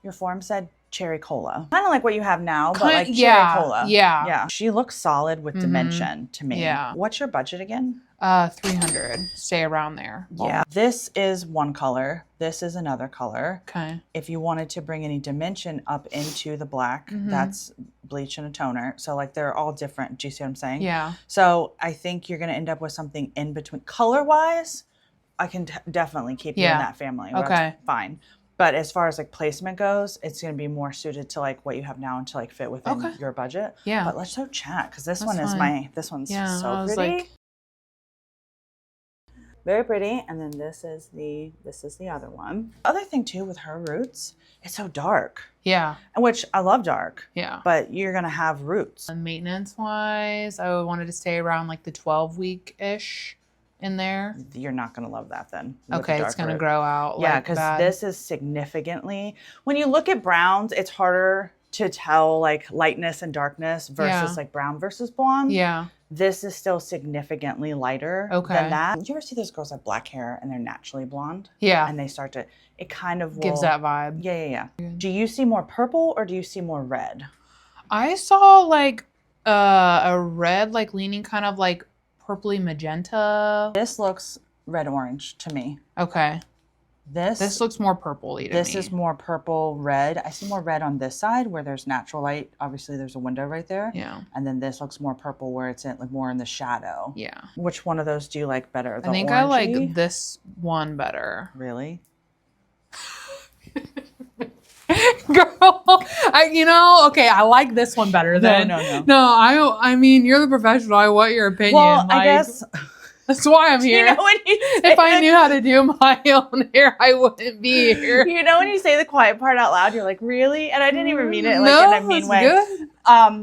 Your form said cherry cola. Kind of like what you have now, but like cherry cola. Yeah. Yeah. She looks solid with dimension to me. Yeah. What's your budget again? 300. Stay around there. Yeah. This is one color. This is another color. Okay. If you wanted to bring any dimension up into the black, that's bleach and a toner. So like they're all different. Do you see what I'm saying? Yeah. So I think you're going to end up with something in between. Color-wise, I can definitely keep you in that family. Okay. That's fine. But as far as like placement goes, it's going to be more suited to like what you have now and to like fit within your budget. Yeah. But let's go chat because this one's Yeah, so pretty. Very pretty. And then this is the other one. Other thing too with her roots, it's so dark. Yeah. And which I love dark. Yeah. But you're going to have roots. And maintenance wise, I wanted to stay around like the 12-week-ish in there. You're not going to love that then. Okay, it's going to grow out. Yeah, because this is significantly, when you look at browns, it's harder to tell like lightness and darkness versus like brown versus blonde. Yeah. This is still significantly lighter than that. You ever see those girls have black hair and they're naturally blonde? Yeah. And they start to, it kind of gives that vibe. Yeah. Do you see more purple or do you see more red? I saw like a red, like leaning kind of like purpley magenta. This looks red-orange to me. Okay. This looks more purpley to me. This is more purple red. I see more red on this side where there's natural light. Obviously, there's a window right there. Yeah. And then this looks more purple where it's like more in the shadow. Yeah. Which one of those do you like better? The I think orangey? I like this one better. Really? Girl, okay, I like this one better than. No, I mean, you're the professional. I want your opinion. Well, I guess that's why I'm here. If I knew how to do my own hair, I wouldn't be here. You know, when you say the quiet part out loud, you're like, really? And I didn't even mean it like in a mean way. Good.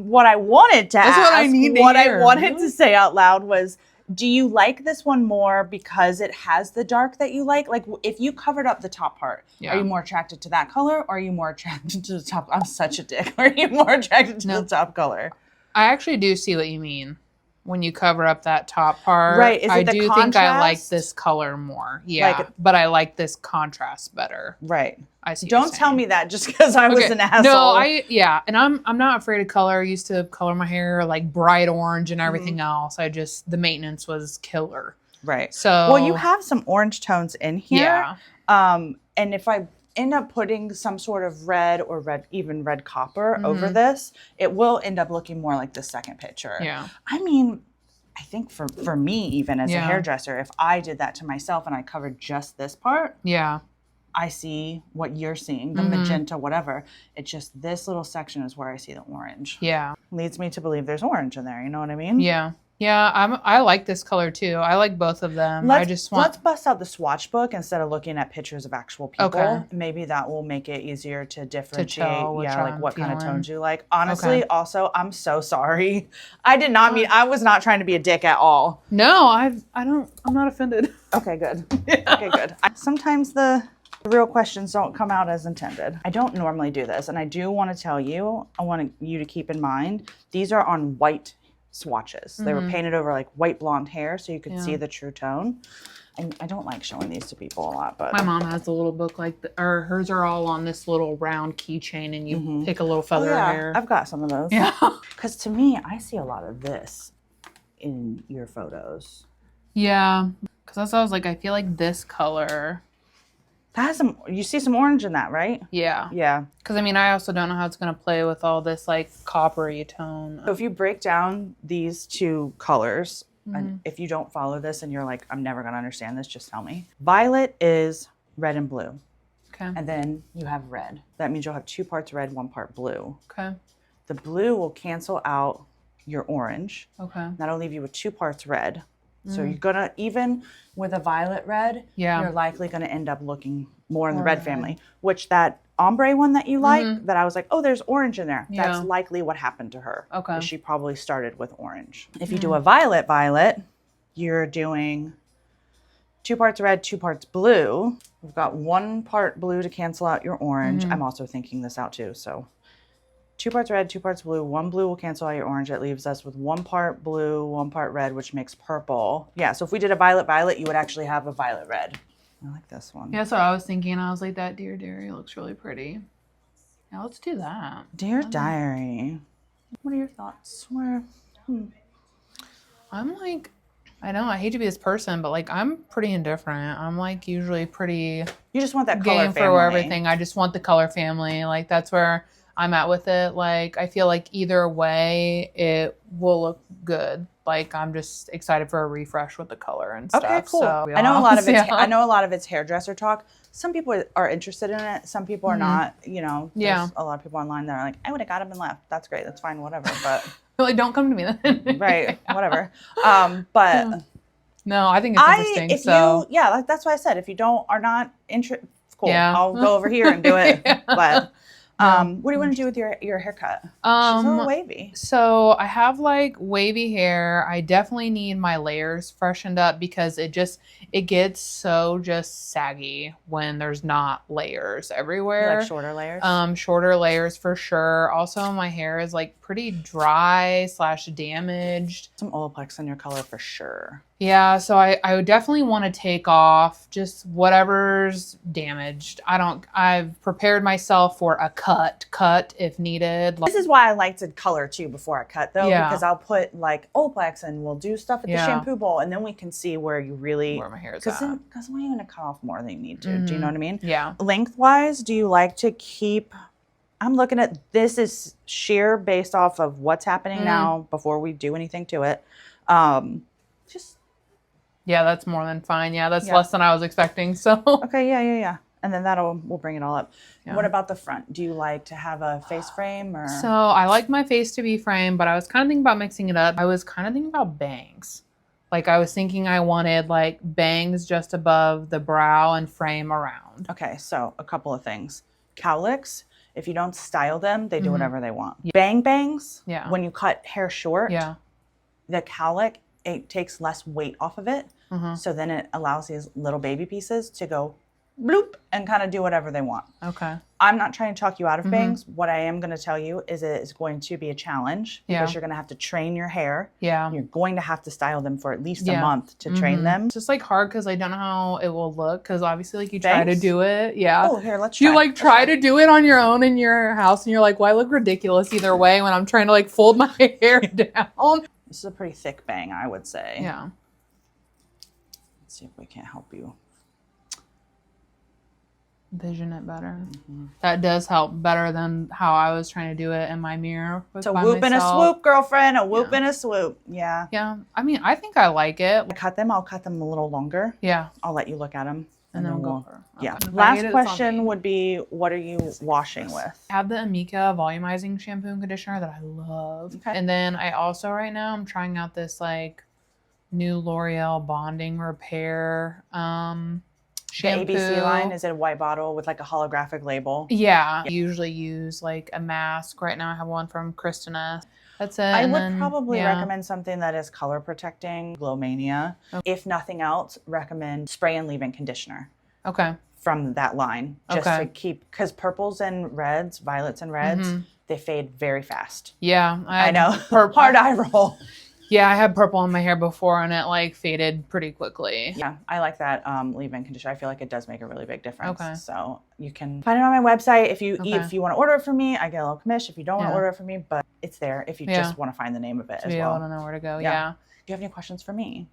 What I wanted to ask, I wanted to say out loud was, do you like this one more because it has the dark that you like? Like if you covered up the top part, are you more attracted to that color or are you more attracted to the top? I'm such a dick. Are you more attracted to the top color? I actually do see what you mean when you cover up that top part. Right. Is it I the do contrast? think I like this color more. Yeah. But I like this contrast better. Right. I see. Don't tell me that just because I was an asshole. No, and I'm not afraid of color. I used to color my hair like bright orange and everything else. The maintenance was killer. Right. So well, you have some orange tones in here. Yeah. And if I end up putting some sort of red or even red copper over this, it will end up looking more like the second picture. Yeah. I mean, I think for me, even as a hairdresser, if I did that to myself and I covered just this part, I see what you're seeing, the magenta, whatever. It's just this little section is where I see the orange. Yeah. Leads me to believe there's orange in there. You know what I mean? Yeah. Yeah, I like this color too. I like both of them. Let's bust out the swatch book instead of looking at pictures of actual people. Okay. Maybe that will make it easier to differentiate. Like what kind of tones you like. Honestly, also, I'm so sorry. I did not mean. I was not trying to be a dick at all. No, I'm not offended. Okay, good. Okay, good. Sometimes the real questions don't come out as intended. I don't normally do this, and I do want to tell you. I want you to keep in mind these are on white swatches. They were painted over like white blonde hair so you could see the true tone. And I don't like showing these to people a lot, but my mom has a little book or hers are all on this little round keychain and you pick a little feather of hair. I've got some of those. Yeah. Because to me, I see a lot of this in your photos. Yeah. Because that's what I was like, I feel like this color. That has you see some orange in that, right? Yeah. Yeah. Because I mean, I also don't know how it's going to play with all this like coppery tone. So if you break down these two colors, and if you don't follow this and you're like, I'm never going to understand this, just tell me. Violet is red and blue. Okay. And then you have red. That means you'll have 2 parts red, 1 part blue. Okay. The blue will cancel out your orange. Okay. That'll leave you with 2 parts red. So you're gonna, even with a violet red, you're likely gonna end up looking more in the red family, which that ombre one that you like, that I was like, oh, there's orange in there. Yeah. That's likely what happened to her. Okay. She probably started with orange. If you do a violet, you're doing 2 parts red, 2 parts blue. We've got 1 part blue to cancel out your orange. I'm also thinking this out too, so 2 parts red, 2 parts blue. 1 blue will cancel out your orange. That leaves us with 1 part blue, 1 part red, which makes purple. Yeah, so if we did a violet, you would actually have a violet red. I like this one. Yeah, that's what I was thinking. I was like, that Dear Dairy looks really pretty. Yeah, let's do that. Dear Diary. What are your thoughts? I'm like, I know I hate to be this person, but like I'm pretty indifferent. I'm like usually pretty You just want that color game family. for everything. I just want the color family. Like that's where I'm at with it. Like I feel like either way it will look good. Like I'm just excited for a refresh with the color and stuff. Okay, cool. So, I know a lot of it's I know a lot of it's hairdresser talk. Some people are interested in it. Some people are not. You know, there's a lot of people online that are like, I would have got him and left. That's great. That's fine. Whatever. But like, don't come to me then. Right. Whatever. But no, I think it's interesting. That's why I said if you are not interested, cool. Yeah. I'll go over here and do it. But what do you want to do with your haircut? She's a little wavy. So I have like wavy hair. I definitely need my layers freshened up because it gets so just saggy when there's not layers everywhere. You like shorter layers? Shorter layers for sure. Also, my hair is like pretty dry / damaged. Some Olaplex in your color for sure. Yeah, so I would definitely want to take off just whatever's damaged. I've prepared myself for a cut if needed. This is why I like to color too before I cut though, because I'll put like Olaplex and we'll do stuff at the shampoo bowl and then we can see where my hair is at. Because when you're going to cut off more than you need to. Do you know what I mean? Yeah. Lengthwise, do you like to keep, I'm looking at, this is sheer based off of what's happening now before we do anything to it. Yeah, that's more than fine. Yeah, that's less than I was expecting. So okay, yeah. And then we'll bring it all up. Yeah. What about the front? Do you like to have a face frame or? So I like my face to be framed, but I was kind of thinking about mixing it up. I was kind of thinking about bangs. Like I was thinking I wanted like bangs just above the brow and frame around. Okay, so a couple of things. Cowlicks, if you don't style them, they do whatever they want. Yeah. Bang bangs, when you cut hair short, the cowlick, it takes less weight off of it. So then it allows these little baby pieces to go bloop and kind of do whatever they want. Okay. I'm not trying to talk you out of bangs. What I am going to tell you is it is going to be a challenge because you're going to have to train your hair. Yeah. You're going to have to style them for at least a month to train them. It's just like hard because I don't know how it will look because obviously like you try to do it. Yeah. Oh, here, let's try. You like try to do it on your own in your house and you're like, well, I look ridiculous either way when I'm trying to like fold my hair down. This is a pretty thick bang, I would say. Yeah. Let's see if we can't help you vision it better. That does help better than how I was trying to do it in my mirror. So whoop and a swoop, girlfriend. A whoop and a swoop. Yeah. Yeah. I mean, I think I like it. I'll cut them a little longer. Yeah. I'll let you look at them. And then we'll go for Yeah. Last question would be, what are you washing with? I have the Amika volumizing shampoo and conditioner that I love. Okay. And then I also right now I'm trying out this like new L'Oreal bonding repair shampoo. The ABC line, is it a white bottle with like a holographic label? Yeah. I usually use like a mask. Right now I have one from Christina. That's it. I would probably recommend something that is color protecting, Glow Mania. Okay. If nothing else, recommend spray and leave-in conditioner. Okay. From that line. Just to keep, because purples and reds, violets and reds, they fade very fast. Yeah. I know. Hard eye roll. Yeah, I had purple in my hair before and it like faded pretty quickly. Yeah, I like that leave-in conditioner. I feel like it does make a really big difference. Okay. So you can find it on my website. If you want to order it from me, I get a little commission. If you don't want to order it from me, but it's there if you just want to find the name of it as well. To be able to know where to go, yeah. Do you have any questions for me?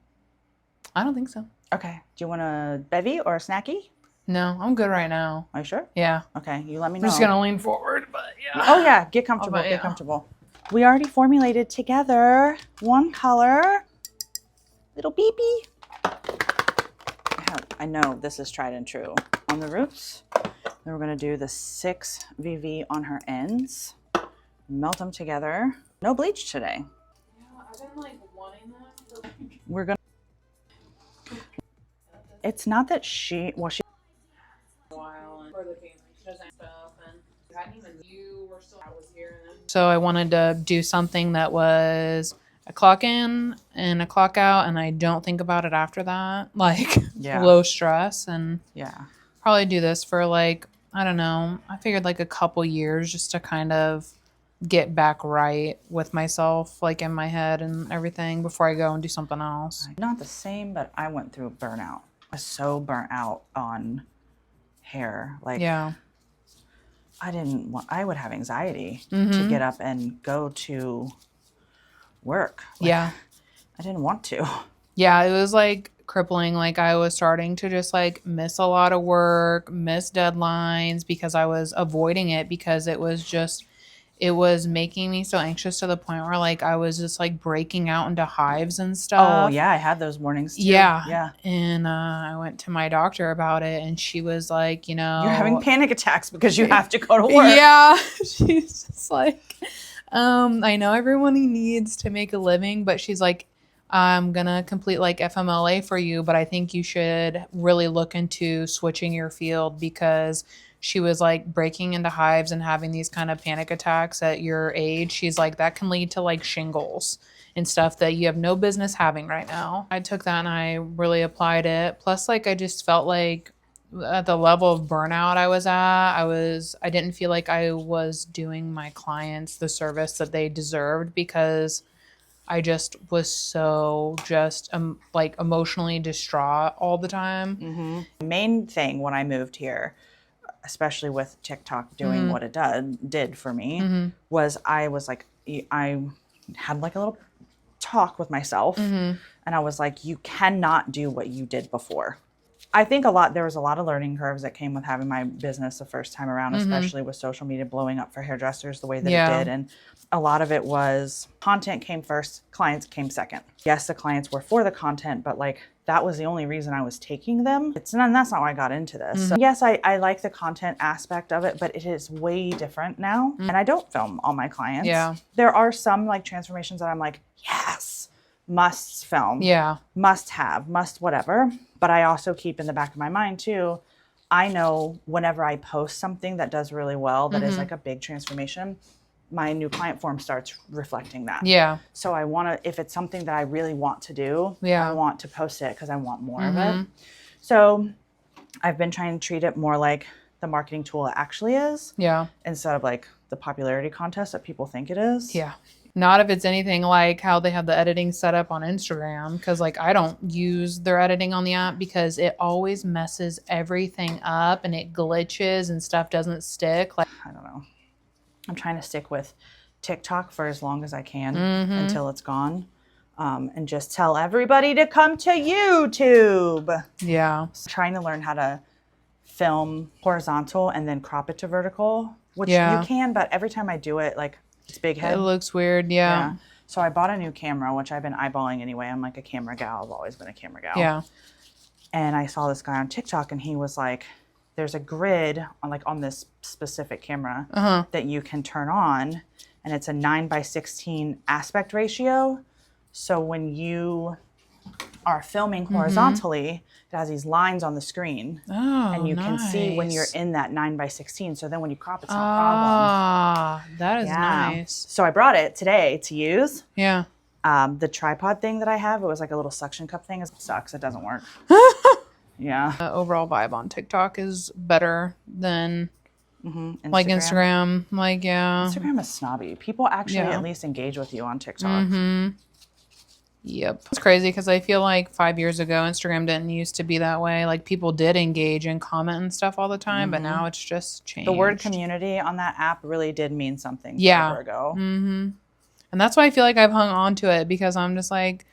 I don't think so. Okay. Do you want a bevy or a snacky? No, I'm good right now. Are you sure? Yeah. Okay, you let me know. I'm just going to lean forward, but yeah. Oh yeah, get comfortable, get comfortable. We already formulated together one color, little BB. I know this is tried and true on the roots. Then we're gonna do the 6 VV on her ends, melt them together. No bleach today. Yeah, I've been like wanting that. We're gonna. It's not that she. So I wanted to do something that was a clock in and a clock out, and I don't think about it after that. Like low stress, and probably do this for like, I don't know. I figured like a couple years just to kind of get back right with myself, like in my head and everything before I go and do something else. Not the same, but I went through burnout. I was so burnt out on hair. Like, I would have anxiety to get up and go to work. Like, I didn't want to. Yeah, it was like crippling. Like I was starting to just like miss a lot of work, miss deadlines because I was avoiding it because it was making me so anxious to the point where like I was just like breaking out into hives and stuff. Oh yeah, I had those mornings too. Yeah. And I went to my doctor about it and she was like, you know, you're having panic attacks because you have to go to work. Yeah. She's just like, I know everyone needs to make a living, but she's like, I'm going to complete like FMLA for you, but I think you should really look into switching your field because she was like breaking into hives and having these kind of panic attacks at your age. She's like, that can lead to like shingles and stuff that you have no business having right now. I took that and I really applied it. Plus, like, I just felt like at the level of burnout I was at, I didn't feel like I was doing my clients the service that they deserved because I just was so like emotionally distraught all the time. The main thing when I moved here, especially with TikTok doing what it did for me, was I had like a little talk with myself and I was like, you cannot do what you did before. I think there was a lot of learning curves that came with having my business the first time around, especially with social media blowing up for hairdressers the way that it did. And a lot of it was content came first, clients came second. Yes, the clients were for the content, but like that was the only reason I was taking them. That's not why I got into this. So yes, I like the content aspect of it, but it is way different now. And I don't film all my clients. Yeah. There are some like transformations that I'm like, yes, must film. Yeah. Must have, must whatever. But I also keep in the back of my mind too, I know whenever I post something that does really well, that is like a big transformation, my new client form starts reflecting that. Yeah. So I want to, if it's something that I really want to do, I want to post it because I want more of it. So I've been trying to treat it more like the marketing tool it actually is. Yeah. Instead of like the popularity contest that people think it is. Yeah. Not if it's anything like how they have the editing set up on Instagram. Because like I don't use their editing on the app because it always messes everything up and it glitches and stuff doesn't stick. Like I don't know. I'm trying to stick with TikTok for as long as I can until it's gone. And just tell everybody to come to YouTube. Yeah. Trying to learn how to film horizontal and then crop it to vertical, which you can, but every time I do it, like it's big head. It looks weird. Yeah. So I bought a new camera, which I've been eyeballing anyway. I'm like a camera gal. I've always been a camera gal. Yeah. And I saw this guy on TikTok and he was like, there's a grid on this specific camera that you can turn on and it's a 9:16 aspect ratio. So when you are filming horizontally, it has these lines on the screen and you can see when you're in that 9:16. So then when you crop, it's not a problem. Ah, that is nice. So I brought it today to use. Yeah. The tripod thing that I have, it was like a little suction cup thing. It sucks. It doesn't work. Yeah. The overall vibe on TikTok is better than like Instagram. Like, yeah. Instagram is snobby. People actually at least engage with you on TikTok. Yep. It's crazy because I feel like 5 years ago, Instagram didn't used to be that way. Like people did engage and comment and stuff all the time, but now it's just changed. The word community on that app really did mean something forever ago. And that's why I feel like I've hung on to it because I'm just like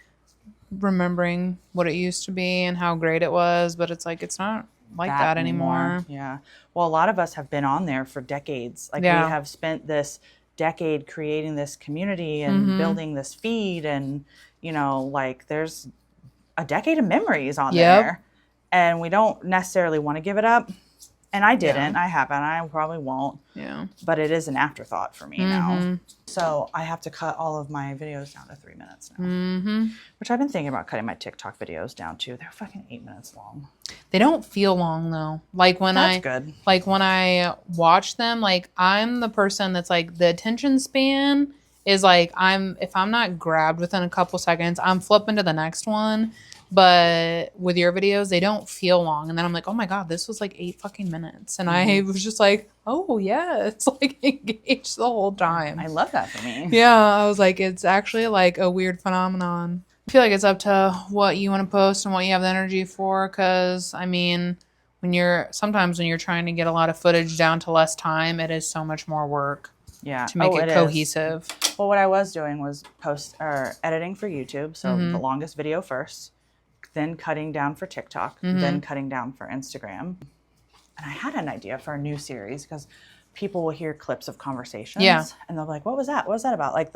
remembering what it used to be and how great it was, but it's like, it's not like that anymore. Yeah. Well, a lot of us have been on there for decades. Like we have spent this decade creating this community and building this feed and, you know, like there's a decade of memories on there and we don't necessarily want to give it up. And I didn't. I haven't. I probably won't. Yeah. But it is an afterthought for me now. So I have to cut all of my videos down to 3 minutes now. Which I've been thinking about cutting my TikTok videos down too. They're fucking 8 minutes long. They don't feel long though. Like when like when I watch them, like I'm the person that's like the attention span is like if I'm not grabbed within a couple seconds, I'm flipping to the next one. But with your videos, they don't feel long. And then I'm like, oh my God, this was like 8 fucking minutes. And I was just like, oh yeah, it's like engaged the whole time. I love that for me. Yeah, I was like, it's actually like a weird phenomenon. I feel like it's up to what you want to post and what you have the energy for. Because, I mean, sometimes when you're trying to get a lot of footage down to less time, it is so much more work. Yeah. To make it cohesive. Well, what I was doing was editing for YouTube. So the longest video first, then cutting down for TikTok, then cutting down for Instagram. And I had an idea for a new series because people will hear clips of conversations. Yeah. And they'll be like, what was that? What was that about? Like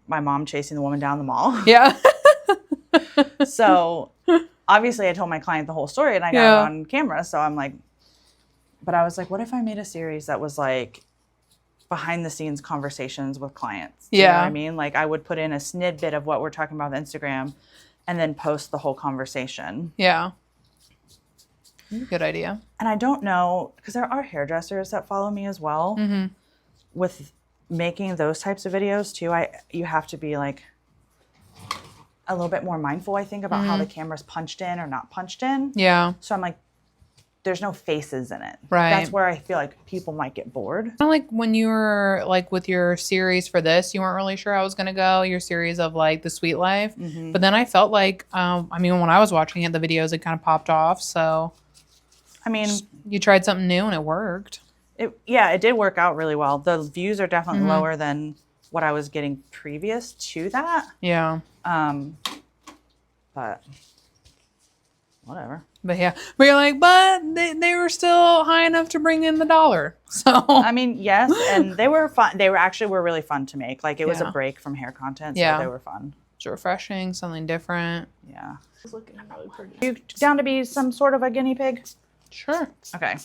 my mom chasing the woman down the mall. Yeah. So obviously I told my client the whole story and I got it on camera. So I'm like, but I was like, what if I made a series that was like behind the scenes conversations with clients? You know what I mean? Like I would put in a snidbit of what we're talking about on Instagram and then post the whole conversation. Yeah. Good idea. And I don't know, because there are hairdressers that follow me as well. With making those types of videos too, you have to be like a little bit more mindful, I think, about how the camera's punched in or not punched in. Yeah. So I'm like, there's no faces in it. Right. That's where I feel like people might get bored. Kind of like when you were like with your series for this, you weren't really sure how it was going to go, your series of like the Sweet Life. But then I felt like, I mean, when I was watching it, the videos had kind of popped off. So, I mean, you tried something new and it worked. It did work out really well. The views are definitely lower than what I was getting previous to that. Yeah. But whatever. But you're like, but they were still high enough to bring in the dollar. So I mean, yes, and they were fun. They were really fun to make. Like it was a break from hair content, so they were fun. It's refreshing, something different. Yeah. It's looking really pretty. You down to be some sort of a guinea pig? Sure. Okay.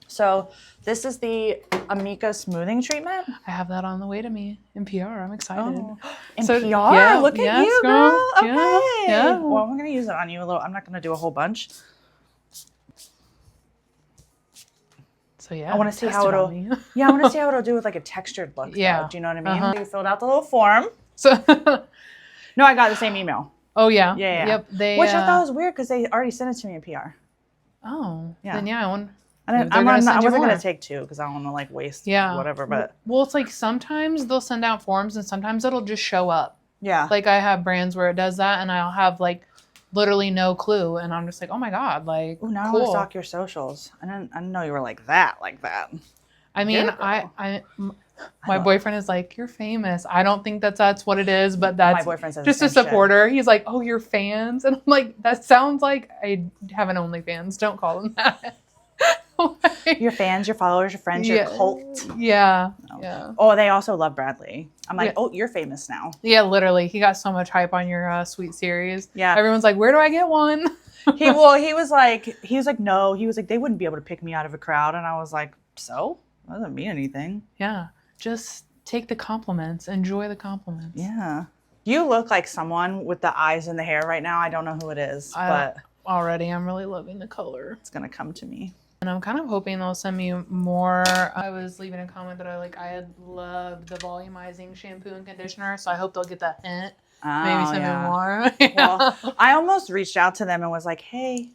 So this is the Amika smoothing treatment. I have that on the way to me in PR. I'm excited. Oh, in PR? Yeah, look at you, girl. Okay. Yeah. Well, I'm going to use it on you a little. I'm not going to do a whole bunch. So yeah. I want to see how it'll. I want to see how it'll do with like a textured look. Yeah. Though. Do you know what I mean? You filled out the little form. So no, I got the same email. Oh yeah. Yeah. Yep. Which I thought was weird because they already sent it to me in PR. Oh. Yeah. Then I wonder. I wasn't going to take two because I don't want to like waste whatever. But well, it's like sometimes they'll send out forms and sometimes it'll just show up. Yeah. Like I have brands where it does that and I'll have like literally no clue and I'm just like, oh my God, like now cool. I want to stalk your socials. I didn't know you were like that. I mean, my boyfriend is like, you're famous. I don't think that's what it is, but that's my boyfriend says just a supporter. He's like, oh, you're fans? And I'm like, that sounds like I have an OnlyFans. Don't call them that. Your fans, your followers, your friends, your cult. Yeah. Oh. Yeah. Oh, they also love Bradley. I'm like, oh, you're famous now. Yeah, literally. He got so much hype on your Sweet series. Yeah. Everyone's like, where do I get one? He was like, no. He was like, they wouldn't be able to pick me out of a crowd. And I was like, so? That doesn't mean anything. Yeah. Just take the compliments. Enjoy the compliments. Yeah. You look like someone with the eyes and the hair right now. I don't know who it is, but already I'm really loving the color. It's going to come to me. And I'm kind of hoping they'll send me more. I was leaving a comment that I had loved the volumizing shampoo and conditioner, so I hope they'll get that hint. Maybe send me more. Well, I almost reached out to them and was like, hey, you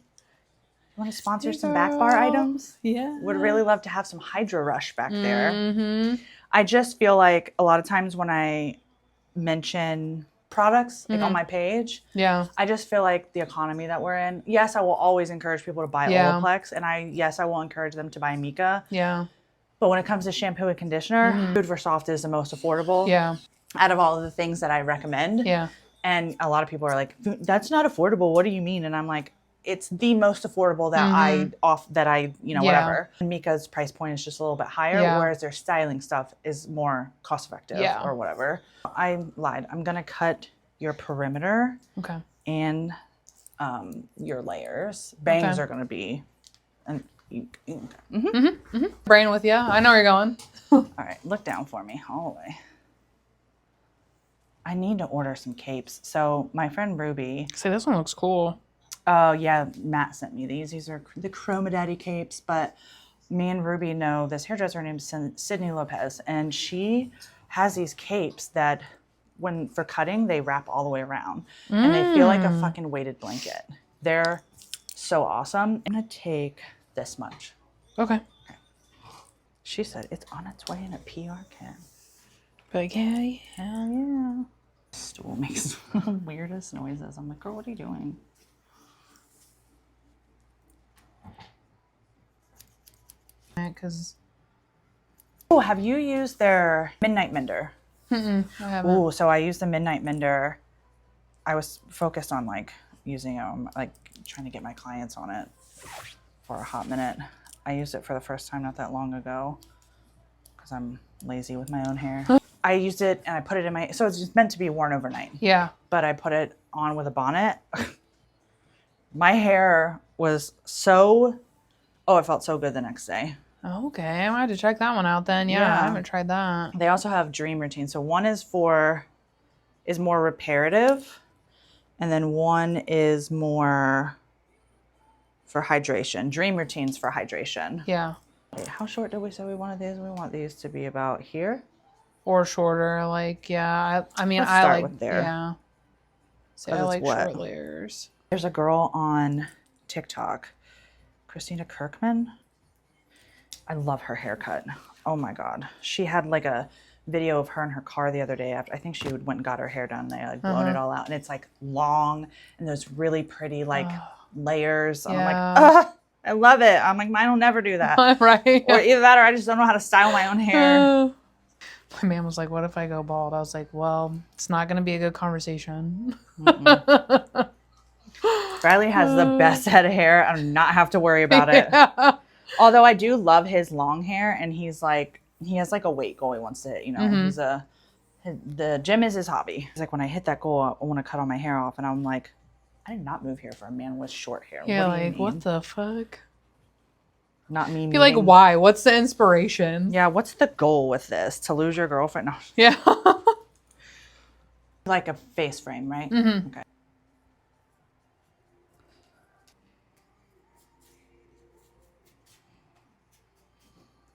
want to sponsor some back bar items? Yeah. Would really love to have some Hydro Rush back there. I just feel like a lot of times when I mention products like on my page, I just feel like the economy that we're in, yes, I will always encourage people to buy Olaplex, and I will encourage them to buy Amika. Yeah. But when it comes to shampoo and conditioner, Food for Soft is the most affordable. Yeah. Out of all of the things that I recommend. Yeah. And a lot of people are like, that's not affordable. What do you mean? And I'm like, it's the most affordable that whatever. And Mika's price point is just a little bit higher, whereas their styling stuff is more cost effective or whatever. I lied. I'm going to cut your perimeter and your layers. Bangs are going to be... Brain with you. I know where you're going. All right. Look down for me all the way. I need to order some capes. So my friend Ruby... See, this one looks cool. Oh, yeah, Matt sent me these. These are the Chroma Daddy capes, but me and Ruby know this hairdresser named Sydney Lopez, and she has these capes that for cutting, they wrap all the way around, and they feel like a fucking weighted blanket. They're so awesome. I'm going to take this much. Okay. She said it's on its way in a PR can. But yeah. Stool makes the weirdest noises. I'm like, girl, what are you doing? it because. Oh, have you used their Midnight Mender? I haven't. Oh, so I used the Midnight Mender. I was focused on like using like trying to get my clients on it for a hot minute. I used it for the first time not that long ago because I'm lazy with my own hair. I used it and I put it in my, so it's just meant to be worn overnight. Yeah. But I put it on with a bonnet. My hair was so, oh, it felt so good the next day. Okay, I might have to check that one out then. Yeah, I haven't tried that. They also have Dream Routine. So one is more reparative, and then one is more for hydration. Dream Routine's for hydration. Yeah. Wait, how short did we say we wanted these? We want these to be about here. Or shorter, like, yeah. I mean, Let's I start like, with there. yeah. So I like wet. short layers. There's a girl on TikTok, Christina Kirkman. I love her haircut. Oh my God. She had like a video of her in her car the other day after, I think she went and got her hair done. They like blown it all out and it's like long and those really pretty like layers. And I'm like, I love it. I'm like, mine will never do that. Right. Or either that or I just don't know how to style my own hair. My man was like, what if I go bald? I was like, well, it's not going to be a good conversation. Riley has the best head of hair. I do not have to worry about it. Although I do love his long hair, and he's like, he has like a weight goal he wants to hit. You know, the gym is his hobby. He's like, when I hit that goal, I want to cut all my hair off, and I'm like, I did not move here for a man with short hair. Yeah, what do you like mean? what the fuck? Not me. Be like, why? What's the inspiration? Yeah, what's the goal with this? To lose your girlfriend? No. Yeah. Like a face frame, right? Mm-hmm. Okay.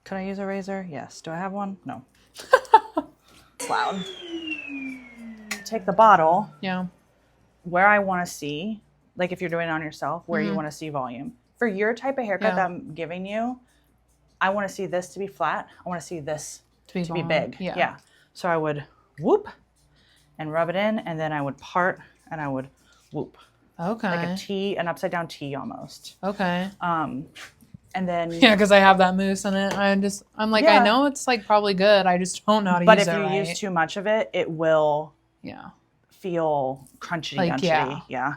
Could I use a razor? Yes. Do I have one? No. It's loud. Take the bottle. Yeah. Where I want to see, like if you're doing it on yourself, where you want to see volume. For your type of haircut that I'm giving you, I want to see this to be flat. I want to see this to be big. Yeah. So I would whoop and rub it in, and then I would part and I would whoop. Okay. Like a T, an upside down T almost. Okay. And then because I have that mousse in it. I'm like, I know it's like probably good. I just don't know how to use it. But if you use too much of it, it will feel crunchy. Like, gunchy. Yeah.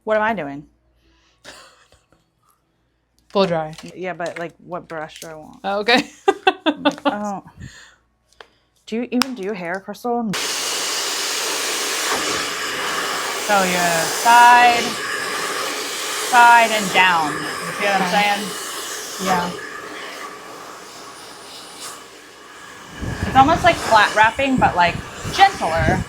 What am I doing? Blow dry. Yeah, but like what brush do I want? Oh, okay. Like, oh. Do you even do hair, Crystal? So yeah, side and down. You see what I'm saying? Yeah. It's almost like flat wrapping, but like gentler.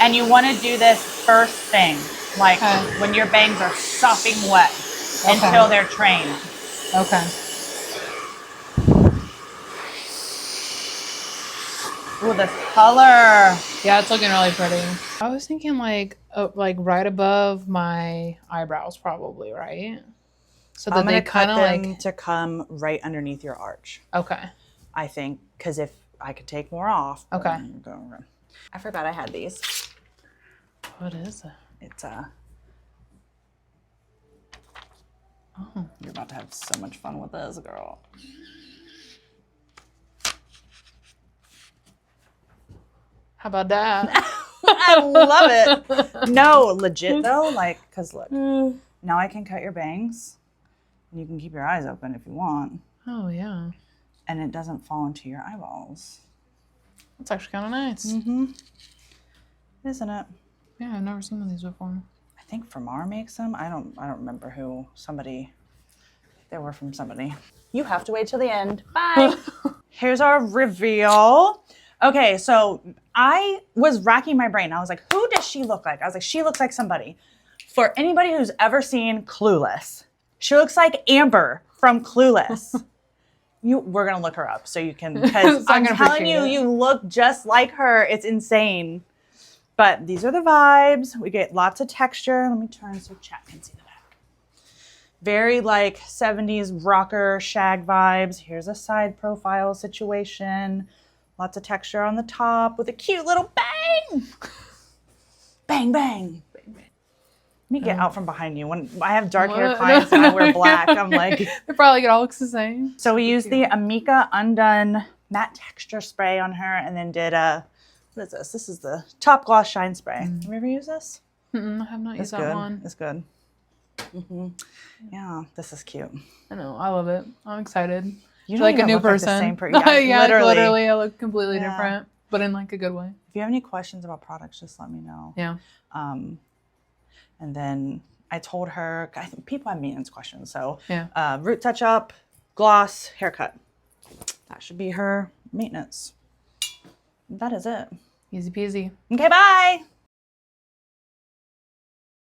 And you want to do this first thing, like when your bangs are sopping wet until they're trained. Okay. Ooh, this color. Yeah, it's looking really pretty. I was thinking like right above my eyebrows probably, right? So that they kind of like to come right underneath your arch. Okay. I think, because if I could take more off. Okay. I forgot I had these. What is it? It's you're about to have so much fun with this, girl. How about that? I love it. No, legit though, like, cause look, now I can cut your bangs, and you can keep your eyes open if you want. Oh yeah. And it doesn't fall into your eyeballs. That's actually kind of nice. Mm-hmm. Isn't it? Yeah, I've never seen one of these before. I think Famar makes them. I don't remember who. Somebody. They were from somebody. You have to wait till the end. Bye. Here's our reveal. Okay, so I was racking my brain. I was like, who does she look like? I was like, she looks like somebody. For anybody who's ever seen Clueless, she looks like Amber from Clueless. We're gonna look her up so you can, because I'm telling you, you look just like her. It's insane. But these are the vibes. We get lots of texture. Let me turn so chat can see the back. Very like 70s rocker shag vibes. Here's a side profile situation. Lots of texture on the top with a cute little bang. Bang, bang. Let me get out from behind you. When I have dark hair clients and I wear black, I'm like... They probably all looks the same. So we used the Amika Undone Matte Texture Spray on her and then did a... What is this? This is the Top Gloss Shine Spray. Have you ever used this? I have not used that one. It's good. Yeah, this is cute. I know. I love it. I'm excited. You like a new person. Like yeah, literally. I look completely different, but in like a good way. If you have any questions about products, just let me know. Yeah. And then I told her, I think people have maintenance questions. So yeah. Root touch up, gloss, haircut. That should be her maintenance. That is it. Easy peasy. Okay, bye.